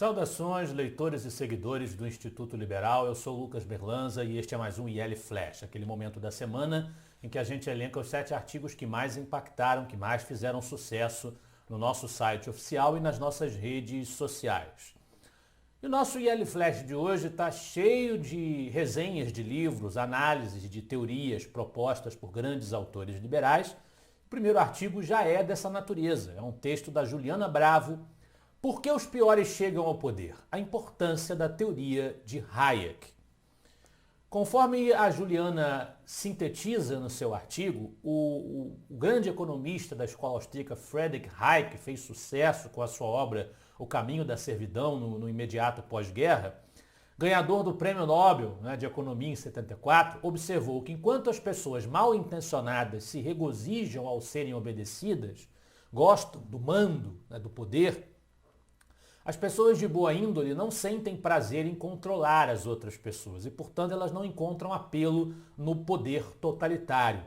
Saudações, leitores e seguidores do Instituto Liberal. Eu sou Lucas Berlanza e este é mais um IL Flash, aquele momento da semana em que a gente elenca os 7 artigos que mais impactaram, que mais fizeram sucesso no nosso site oficial e nas nossas redes sociais. E o nosso IL Flash de hoje está cheio de resenhas de livros, análises de teorias propostas por grandes autores liberais. O primeiro artigo já é dessa natureza, é um texto da Juliana Bravo. Por que os piores chegam ao poder? A importância da teoria de Hayek. Conforme a Juliana sintetiza no seu artigo, o grande economista da escola austríaca Friedrich Hayek, que fez sucesso com a sua obra O Caminho da Servidão no imediato pós-guerra, ganhador do Prêmio Nobel de Economia em 74, observou que enquanto as pessoas mal intencionadas se regozijam ao serem obedecidas, gostam do mando, do poder, as pessoas de boa índole não sentem prazer em controlar as outras pessoas e, portanto, elas não encontram apelo no poder totalitário.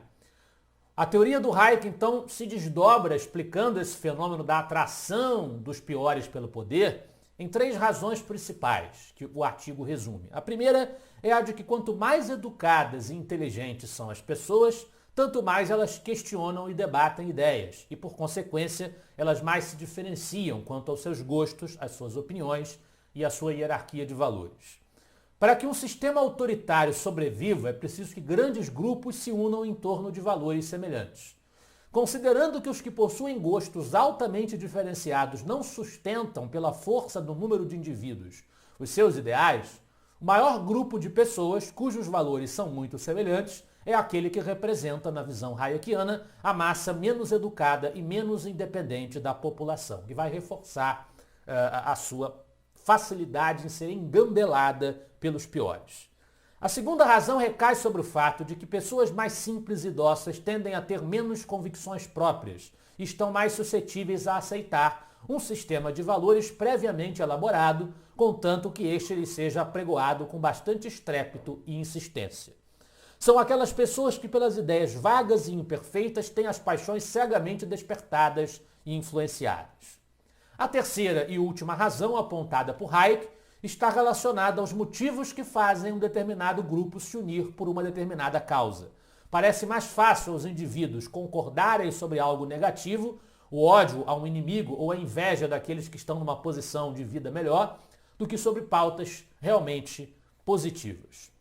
A teoria do Hayek, então, se desdobra explicando esse fenômeno da atração dos piores pelo poder em 3 razões principais que o artigo resume. A primeira é a de que quanto mais educadas e inteligentes são as pessoas, tanto mais elas questionam e debatem ideias e, por consequência, elas mais se diferenciam quanto aos seus gostos, às suas opiniões e à sua hierarquia de valores. Para que um sistema autoritário sobreviva, é preciso que grandes grupos se unam em torno de valores semelhantes. Considerando que os que possuem gostos altamente diferenciados não sustentam pela força do número de indivíduos os seus ideais, o maior grupo de pessoas cujos valores são muito semelhantes é aquele que representa, na visão hayekiana, a massa menos educada e menos independente da população, que vai reforçar a sua facilidade em ser engambelada pelos piores. A segunda razão recai sobre o fato de que pessoas mais simples e dóceis tendem a ter menos convicções próprias e estão mais suscetíveis a aceitar um sistema de valores previamente elaborado, contanto que este lhe seja apregoado com bastante estrépito e insistência. São aquelas pessoas que, pelas ideias vagas e imperfeitas, têm as paixões cegamente despertadas e influenciadas. A terceira e última razão apontada por Hayek está relacionada aos motivos que fazem um determinado grupo se unir por uma determinada causa. Parece mais fácil aos indivíduos concordarem sobre algo negativo, o ódio a um inimigo ou a inveja daqueles que estão numa posição de vida melhor, do que sobre pautas realmente positivas.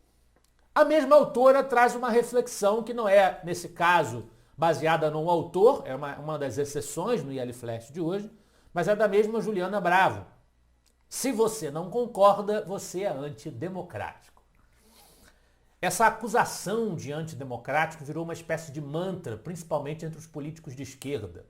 A mesma autora traz uma reflexão que não é, nesse caso, baseada num autor, é uma das exceções no IL Flash de hoje, mas é da mesma Juliana Bravo. Se você não concorda, você é antidemocrático. Essa acusação de antidemocrático virou uma espécie de mantra, principalmente entre os políticos de esquerda,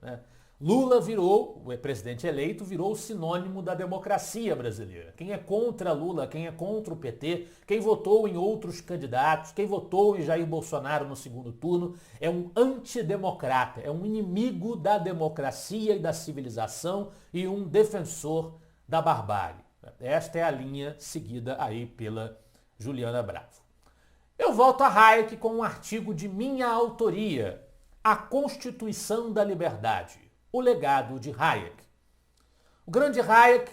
Lula o presidente eleito, virou o sinônimo da democracia brasileira. Quem é contra Lula, quem é contra o PT, quem votou em outros candidatos, quem votou em Jair Bolsonaro no segundo turno, é um antidemocrata, é um inimigo da democracia e da civilização e um defensor da barbárie. Esta é a linha seguida aí pela Juliana Bravo. Eu volto a Hayek com um artigo de minha autoria, A Constituição da Liberdade. O legado de Hayek. O grande Hayek,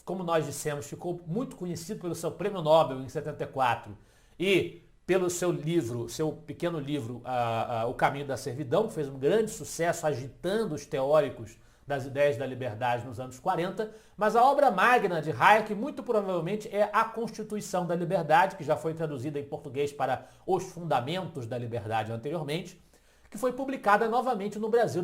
como nós dissemos, ficou muito conhecido pelo seu Prêmio Nobel em 74 e pelo seu pequeno livro O Caminho da Servidão, que fez um grande sucesso agitando os teóricos das ideias da liberdade nos anos 40, mas a obra magna de Hayek muito provavelmente é A Constituição da Liberdade, que já foi traduzida em português para Os Fundamentos da Liberdade anteriormente, que foi publicada novamente no Brasil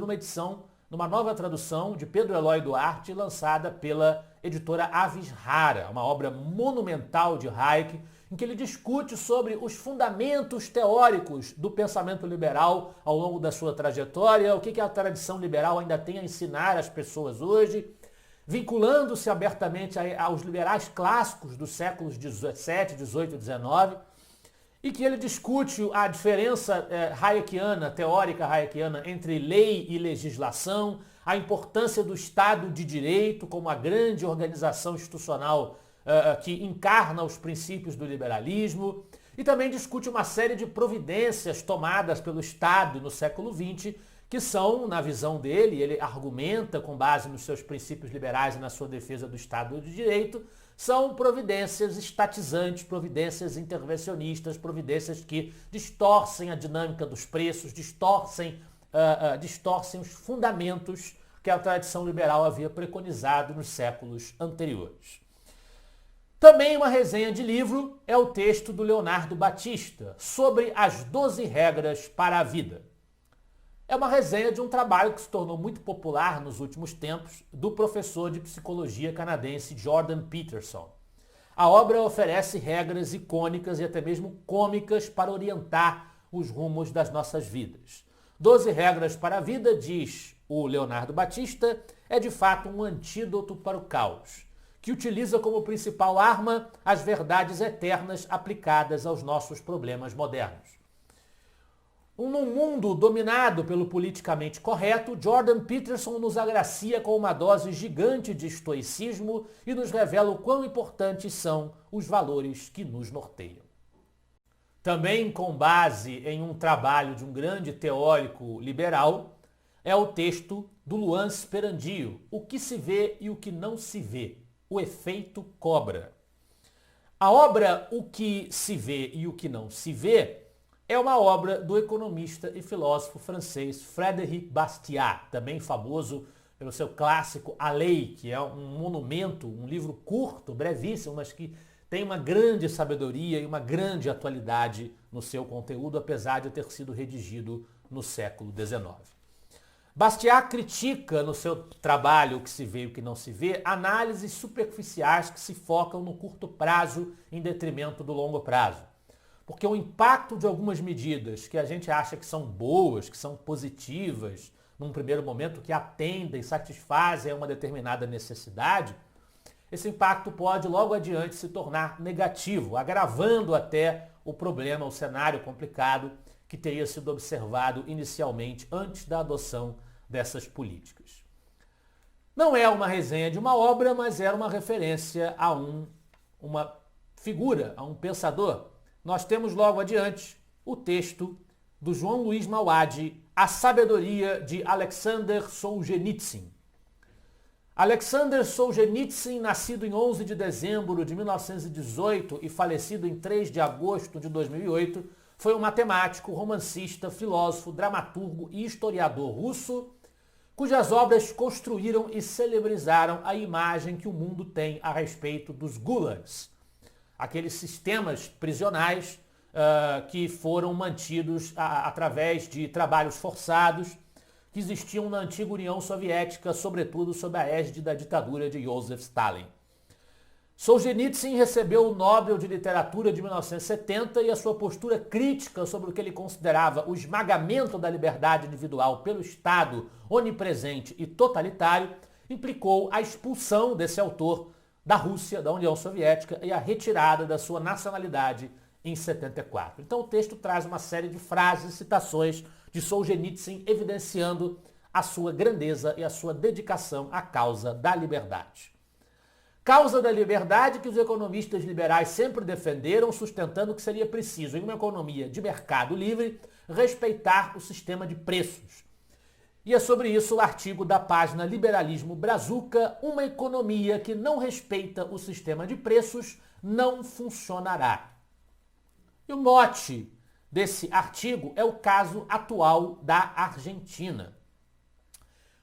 numa nova tradução de Pedro Eloy Duarte, lançada pela editora Avis Rara, uma obra monumental de Hayek, em que ele discute sobre os fundamentos teóricos do pensamento liberal ao longo da sua trajetória, o que a tradição liberal ainda tem a ensinar às pessoas hoje, vinculando-se abertamente aos liberais clássicos dos séculos XVII, XVIII e XIX, e que ele discute a diferença hayekiana, teórica hayekiana, entre lei e legislação, a importância do Estado de Direito como a grande organização institucional que encarna os princípios do liberalismo, e também discute uma série de providências tomadas pelo Estado no século XX que são, na visão dele, ele argumenta com base nos seus princípios liberais e na sua defesa do Estado de Direito, são providências estatizantes, providências intervencionistas, providências que distorcem a dinâmica dos preços, distorcem os fundamentos que a tradição liberal havia preconizado nos séculos anteriores. Também uma resenha de livro é o texto do Leonardo Batista, sobre as 12 regras para a vida. É uma resenha de um trabalho que se tornou muito popular nos últimos tempos do professor de psicologia canadense Jordan Peterson. A obra oferece regras icônicas e até mesmo cômicas para orientar os rumos das nossas vidas. 12 regras para a vida, diz o Leonardo Batista, é de fato um antídoto para o caos, que utiliza como principal arma as verdades eternas aplicadas aos nossos problemas modernos. Num mundo dominado pelo politicamente correto, Jordan Peterson nos agracia com uma dose gigante de estoicismo e nos revela o quão importantes são os valores que nos norteiam. Também com base em um trabalho de um grande teórico liberal, é o texto do Luan Sperandio, O que se vê e o que não se vê, o efeito cobra. A obra O que se vê e o que não se vê é uma obra do economista e filósofo francês Frédéric Bastiat, também famoso pelo seu clássico A Lei, que é um monumento, um livro curto, brevíssimo, mas que tem uma grande sabedoria e uma grande atualidade no seu conteúdo, apesar de ter sido redigido no século XIX. Bastiat critica no seu trabalho O que se vê e o que não se vê análises superficiais que se focam no curto prazo em detrimento do longo prazo. Porque o impacto de algumas medidas que a gente acha que são boas, que são positivas, num primeiro momento, que atendem, satisfazem a uma determinada necessidade, esse impacto pode logo adiante se tornar negativo, agravando até o problema, o cenário complicado que teria sido observado inicialmente antes da adoção dessas políticas. Não é uma resenha de uma obra, mas era uma referência a uma figura, a um pensador. Nós temos logo adiante o texto do João Luiz Mauad, A Sabedoria de Alexander Solzhenitsyn. Alexander Solzhenitsyn, nascido em 11 de dezembro de 1918 e falecido em 3 de agosto de 2008, foi um matemático, romancista, filósofo, dramaturgo e historiador russo, cujas obras construíram e celebrizaram a imagem que o mundo tem a respeito dos gulags, aqueles sistemas prisionais que foram mantidos através de trabalhos forçados que existiam na antiga União Soviética, sobretudo sob a égide da ditadura de Joseph Stalin. Solzhenitsyn recebeu o Nobel de Literatura de 1970 e a sua postura crítica sobre o que ele considerava o esmagamento da liberdade individual pelo Estado onipresente e totalitário implicou a expulsão desse autor da Rússia, da União Soviética, e a retirada da sua nacionalidade em 74. Então o texto traz uma série de frases e citações de Solzhenitsyn evidenciando a sua grandeza e a sua dedicação à causa da liberdade. Causa da liberdade que os economistas liberais sempre defenderam, sustentando que seria preciso, em uma economia de mercado livre, respeitar o sistema de preços. E é sobre isso o artigo da página Liberalismo Brazuca, uma economia que não respeita o sistema de preços não funcionará. E o mote desse artigo é o caso atual da Argentina.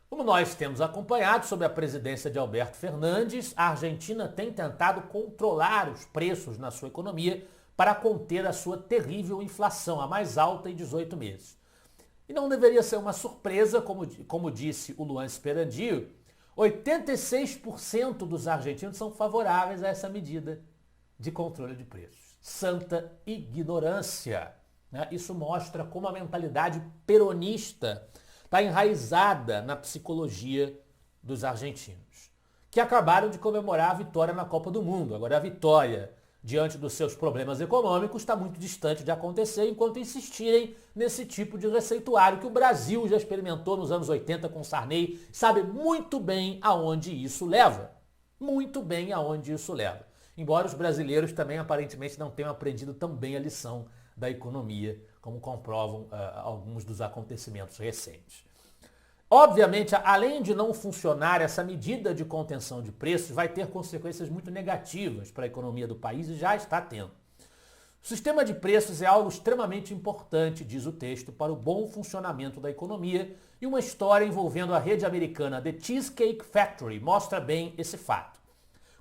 Como nós temos acompanhado sob a presidência de Alberto Fernandes, a Argentina tem tentado controlar os preços na sua economia para conter a sua terrível inflação, a mais alta em 18 meses. E não deveria ser uma surpresa, como disse o Luan Sperandio, 86% dos argentinos são favoráveis a essa medida de controle de preços. Santa ignorância, né? Isso mostra como a mentalidade peronista está enraizada na psicologia dos argentinos, que acabaram de comemorar a vitória na Copa do Mundo. Agora a vitória diante dos seus problemas econômicos está muito distante de acontecer enquanto insistirem nesse tipo de receituário que o Brasil já experimentou nos anos 80 com Sarney, sabe muito bem aonde isso leva. Muito bem aonde isso leva. Embora os brasileiros também aparentemente não tenham aprendido tão bem a lição da economia, como comprovam alguns dos acontecimentos recentes. Obviamente, além de não funcionar, essa medida de contenção de preços vai ter consequências muito negativas para a economia do país e já está tendo. O sistema de preços é algo extremamente importante, diz o texto, para o bom funcionamento da economia, e uma história envolvendo a rede americana The Cheesecake Factory mostra bem esse fato.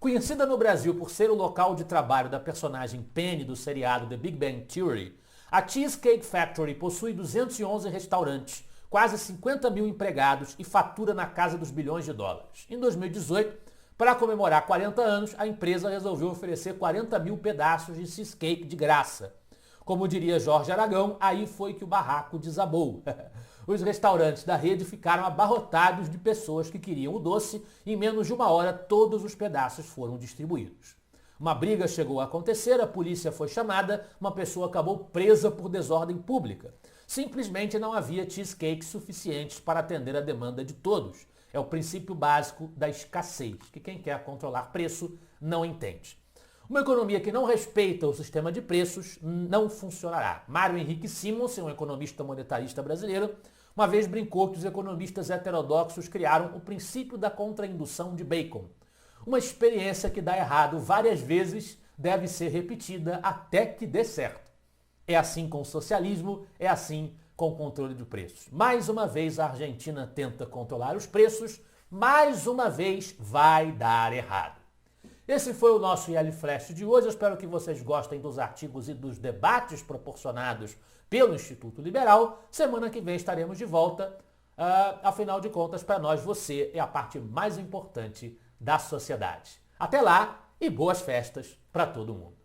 Conhecida no Brasil por ser o local de trabalho da personagem Penny do seriado The Big Bang Theory, a Cheesecake Factory possui 211 restaurantes, quase 50 mil empregados e fatura na casa dos bilhões de dólares. Em 2018, para comemorar 40 anos, a empresa resolveu oferecer 40 mil pedaços de cheesecake de graça. Como diria Jorge Aragão, aí foi que o barraco desabou. Os restaurantes da rede ficaram abarrotados de pessoas que queriam o doce e em menos de uma hora todos os pedaços foram distribuídos. Uma briga chegou a acontecer, a polícia foi chamada, uma pessoa acabou presa por desordem pública. Simplesmente não havia cheesecakes suficientes para atender a demanda de todos. É o princípio básico da escassez, que quem quer controlar preço não entende. Uma economia que não respeita o sistema de preços não funcionará. Mário Henrique Simons, um economista monetarista brasileiro, uma vez brincou que os economistas heterodoxos criaram o princípio da contraindução de Bacon. Uma experiência que dá errado várias vezes deve ser repetida até que dê certo. É assim com o socialismo, é assim com o controle de preços. Mais uma vez a Argentina tenta controlar os preços, mais uma vez vai dar errado. Esse foi o nosso IL Flash de hoje. Eu espero que vocês gostem dos artigos e dos debates proporcionados pelo Instituto Liberal. Semana que vem estaremos de volta. Afinal de contas, para nós, você é a parte mais importante da sociedade. Até lá e boas festas para todo mundo.